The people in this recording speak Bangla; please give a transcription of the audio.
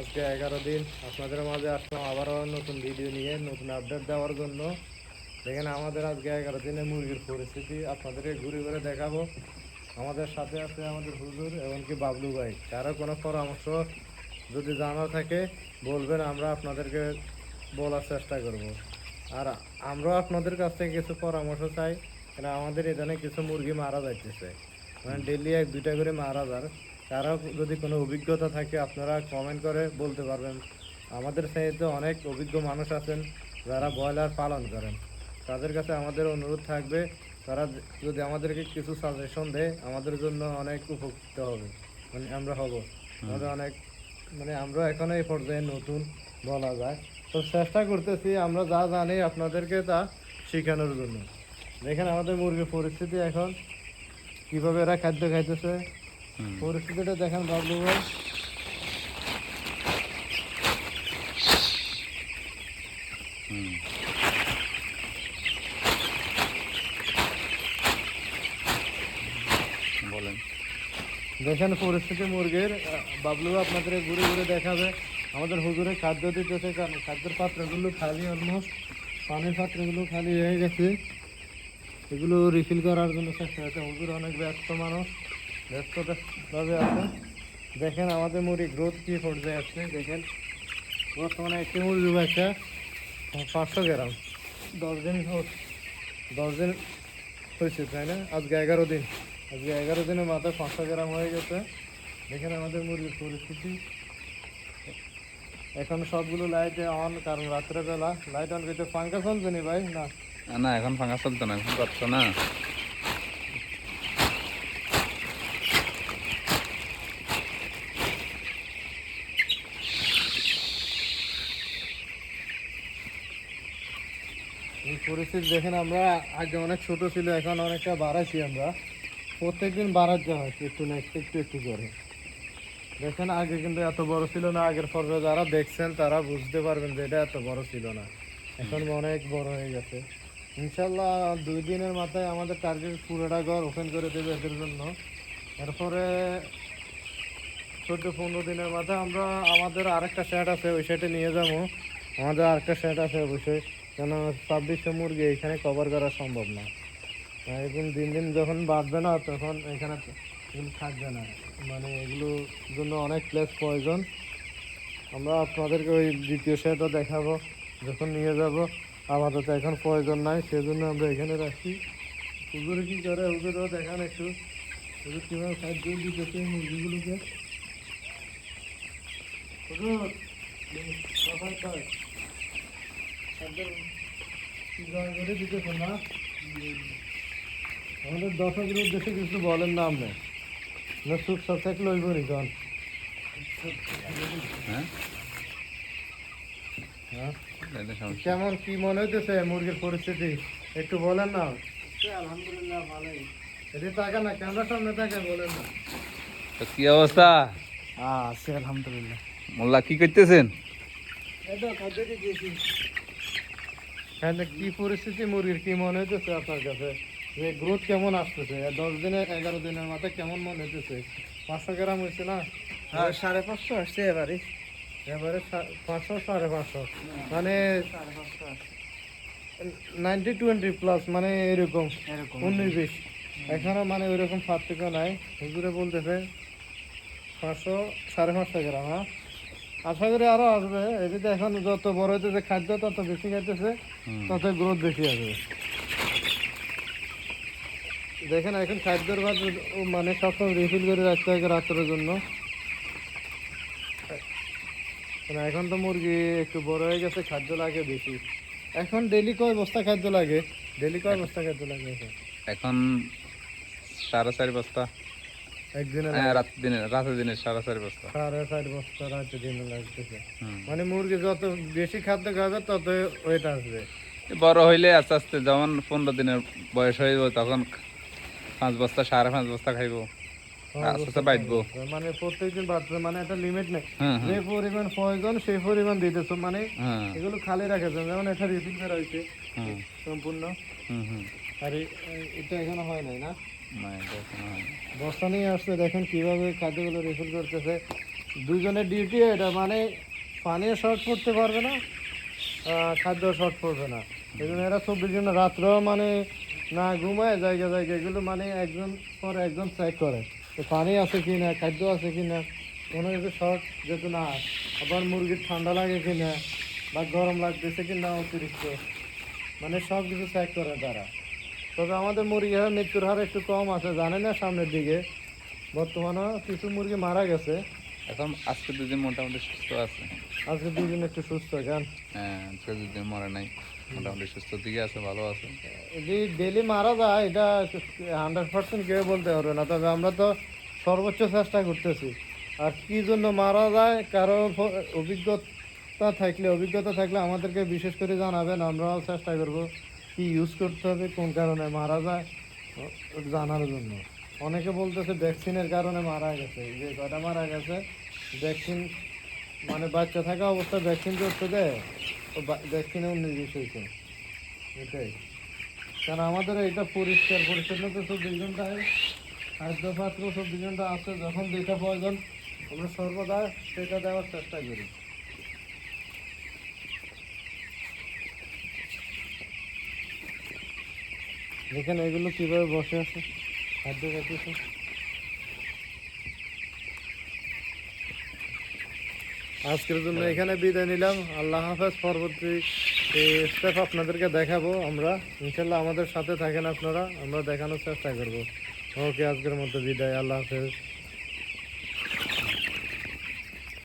আজকে 11 দিন আপনাদের মাঝে আসলাম আবারও নতুন ভিডিও নিয়ে নতুন আপডেট দেওয়ার জন্য। দেখেন আমাদের আজকে 11 দিনে মুরগির পরিস্থিতি আপনাদেরকে ঘুরে ঘুরে দেখাবো। আমাদের সাথে আছে আমাদের হুজুর এমনকি বাবলু ভাই। কারো কোনো পরামর্শ যদি জানা থাকে বলবেন, আমরা আপনাদেরকে বলার চেষ্টা করব। আর আমরাও আপনাদের কাছ থেকে কিছু পরামর্শ চাই, কারণ আমাদের এখানে কিছু মুরগি মারা যাইতেছে, মানে ডেলি 1-2টা করে মারা যায়। কারো যদি কোনো অভিজ্ঞতা থাকে আপনারা কমেন্ট করে বলতে পারবেন। আমাদের সাথে অনেক অভিজ্ঞ মানুষ আছেন যারা ব্রয়লার পালন করেন, তাদের কাছে আমাদের অনুরোধ থাকবে তারা যদি আমাদেরকে কিছু সাজেশন দেয় আমাদের জন্য অনেক উপকৃত হবে, মানে আমরা হব। আমাদের অনেক মানে আমরা এখনো এই পর্যায়ে নতুন বলা যায়, তো চেষ্টা করতেছি আমরা যা জানি আপনাদেরকে তা শেখানোর জন্য। দেখেন আমাদের মুরগির পরিস্থিতি এখন কিভাবে এরা খাদ্য খাইতেছে, পরিস্থিতিটা দেখেন বাবলু ভাই। বলেন। দেখেন পরিস্থিতি মুরগির, বাবলু আপনাদের ঘুরে ঘুরে দেখাবে। আমাদের হুজুরে খাদ্য দিতেছে, কারণ খাদ্যের পাত্রগুলো খালি, অলমোস্ট পানির পাত্রগুলো খালি হয়ে গেছে, এগুলো রিফিল করার জন্য চেষ্টা হচ্ছে। হুজুর অনেক ব্যস্ত মানুষ, ব্যস্তভাবে আছে। দেখেন আমাদের মুরগি গ্রোথ কি পর্যায়ে আসছে। দেখেন বর্তমানে একটি মুরগি বাচ্চা 500 গ্রাম, 10 দিন 10 দিন হয়েছে তাই না? আজকে 11 দিন, আজকে 11 দিনের মাথায় 500 গ্রাম হয়ে গেছে। দেখেন আমাদের মুরগির পরিস্থিতি। এখন সবগুলো লাইট অন, কারণ রাত্রেবেলা লাইট অন করতে পাঙ্খা চলবে নি ভাই না। না, এখন ফাঁকা চলতো না, এখন করছো না। এই পরিস্থিতি দেখেন, আমরা আগে অনেক ছোট ছিল, এখন অনেকটা বাড়াইছি আমরা। প্রত্যেকদিন বাড়াতে হয় একটু না একটু একটু করে। দেখেন আগে কিন্তু এত বড় ছিল না, আগের পর্বে যারা দেখছেন তারা বুঝতে পারবেন যে এটা এত বড় ছিল না, এখন অনেক বড় হয়ে গেছে। ইনশাল্লাহ 2 দিনের মাথায় আমাদের টার্গেট পুরোটা ঘর ওপেন করে দেবে এদের জন্য। এরপরে 14-15 দিনের মাথায় আমরা আমাদের আরেকটা সেট আছে, ওই সেটে নিয়ে যাবো। আমাদের আরেকটা সেট আছে অবশ্যই, কেন 2600 মুরগি এখানে কভার করা সম্ভব না। এখন দিন দিন যখন বাড়বে না তখন এখানে এগুলো থাকবে না, মানে এগুলোর জন্য অনেক প্লেস প্রয়োজন। আমরা আপনাদেরকে ওই দ্বিতীয় সেটও দেখাবো যখন নিয়ে যাব। আপাতত এখন প্রয়োজন নাই, সেজন্য আমরা এখানে রাখি। হুজুর কি করে হুজুরও দেখান একটু, হুজুর কীভাবে খাদ্য দিতেছে মুরগিগুলোকে। হুজুর সবাই খায় খাদ্য কীভাবে করে দিতেছে না। আমাদের দর্শকের উদ্দেশ্যে কিছু বলেন না আপনি, না সুখ সব লইব নি কন। হ্যাঁ, হ্যাঁ, এটা সমস্যা। কেমন কি মনে হইতেছে মুরগির পরিস্থিতি একটু বলেন না। আলহামদুলিল্লাহ ভালোই। এদিকে তাকান না, ক্যামেরার সামনে তাকান, বলেন না। তো কি অবস্থা? আছে আলহামদুলিল্লাহ। মোল্লা কি করতেছেন? হ্যাঁ, কি পরিস্থিতি মুরগির কি মনে হইতেছে আপনার কাছে, যে গ্রোথ কেমন আসতেছে 10 দিনে 11 দিনের মাথায় কেমন মনে হইতেছে? 500 গ্রাম হয়েছে না? হ্যাঁ 550 আসছে এবারে। এবারে 500 550, মানে 90-20 প্লাস, মানে এরকম 19-20 এখনো, মানে ওইরকম পার্থক্য নাই। হুজুরে বলতেছে 500 550 গ্রাম। হ্যাঁ, আশা করি আরো আসবে। এদিকে এখন যত বড় হইতেছে খাদ্য তত বেশি খাইতেছে, তত গ্রোথ বেশি আসবে। দেখেন এখন খাদ্যের ভাত মানে সবসময় রিফিল করে রাখতে হয় রাত্রের জন্য। এখন তো মুরগি একটু বড় হয়ে গেছে, খাদ্য লাগে বেশি। এখন ডেলি কয় বস্তা খাদ্য লাগে? ডেলি কয় বস্তা খাদ্য লাগে এখন? এখন 4.5 বস্তা। একদিনে হ্যাঁ, লাগে রাতে দিনে 4.5 বস্তা। 4.5 বস্তা রাতে দিনে লাগতেছে। হুম। মানে মুরগি যত বেশি খাদ্য খাবে তত ওয়েট আসবে। বড় হইলে আস্তে আস্তে যখন 15 দিনের বয়স হয়ে যাবে তখন 5 বস্তা 5.5 বস্তা খাইবো, আস্তে আস্তে বাড়বো। মানে প্রত্যেকদিন বাড়ছে, মানে একটা লিমিট নেই। হ্যাঁ, যে হ্যাঁ, পরিমাণ প্রয়োজন সেই পরিমাণ দিতেছো, মানে হ্যাঁ, এগুলো খালি রাখেছো, যেমন এটা রিফিল করা হয়েছে হুম, সম্পূর্ণ। হুম, হুম। আর এটা এখনো হয় নাই না, না, এটা এখনো হয়নি। বস্তা নিয়ে আসছে। দেখেন কিভাবে খাদ্যগুলো রিফিল করতেছে। দুজনের ডিউটি এটা, মানে পানিও শর্ট পড়তে পারবে না, খাদ্য শর্ট পড়বে না। এই জন্য এরা 24 ঘন্টা রাত্রেও মানে না ঘুমায় জায়গা জায়গা এগুলো মানে একজন পর একজন চেক করে তো পানি আছে কি না, খাদ্য আছে কি না, কোনো কিছু শর্ট যেহেতু না, আবার মুরগির ঠান্ডা লাগে কি না বা গরম লাগতেছে কি না অতিরিক্ত, মানে সব কিছু চেক করে তারা। তবে আমাদের মুরগির মৃত্যুর হার একটু কম আছে, জানে না সামনের দিকে বর্তমানে কিছু মুরগি মারা গেছে। এখন আজকে দুদিন মোটামুটি সুস্থ আছে। আজকে দুদিন একটু সুস্থ গান, হ্যাঁ, আজকে দুদিন মরে নাই, মোটামুটি সুস্থ দিকে আছে, ভালো আছে। যদি ডেলি মারা যায় এটা 100% কেউ বলতে পারবে না, তবে আমরা তো সর্বোচ্চ চেষ্টা করতেছি। আর কি জন্য মারা যায় কারো অভিজ্ঞতা থাকলে আমাদেরকে বিশেষ করে জানাবেন, আমরাও চেষ্টা করব কি ইউজ করতে হবে, কোন কারণে মারা যায় জানার জন্য। অনেকে বলতেছে ভ্যাকসিনের কারণে মারা গেছে, যে কটা মারা গেছে ভ্যাকসিন, মানে বাচ্চা থাকা অবস্থায় ভ্যাকসিন করতে দেয়, তো ভ্যাকসিনে 19-20 হয়েছে এটাই। কারণ আমাদের এটা পরিষ্কার পরিচ্ছন্ন তো 24 ঘন্টায়, খাদ্য পাত্র 24 ঘন্টা আছে, যখন যেটা প্রয়োজন আমরা সর্বদা সেটা দেওয়ার চেষ্টা করি। দেখেন এগুলো কিভাবে বসে আছে খাদ্য খাইতেছে। আজকের জন্য এখানে বিদায় নিলাম, আল্লাহ হাফেজ। পরবর্তী স্টেপ আপনাদেরকে দেখাবো আমরা, ইনশাল্লাহ আমাদের সাথে থাকেন আপনারা, আমরা দেখানোর চেষ্টা করব। ওকে, আজকের মতো বিদায়, আল্লাহ হাফেজ।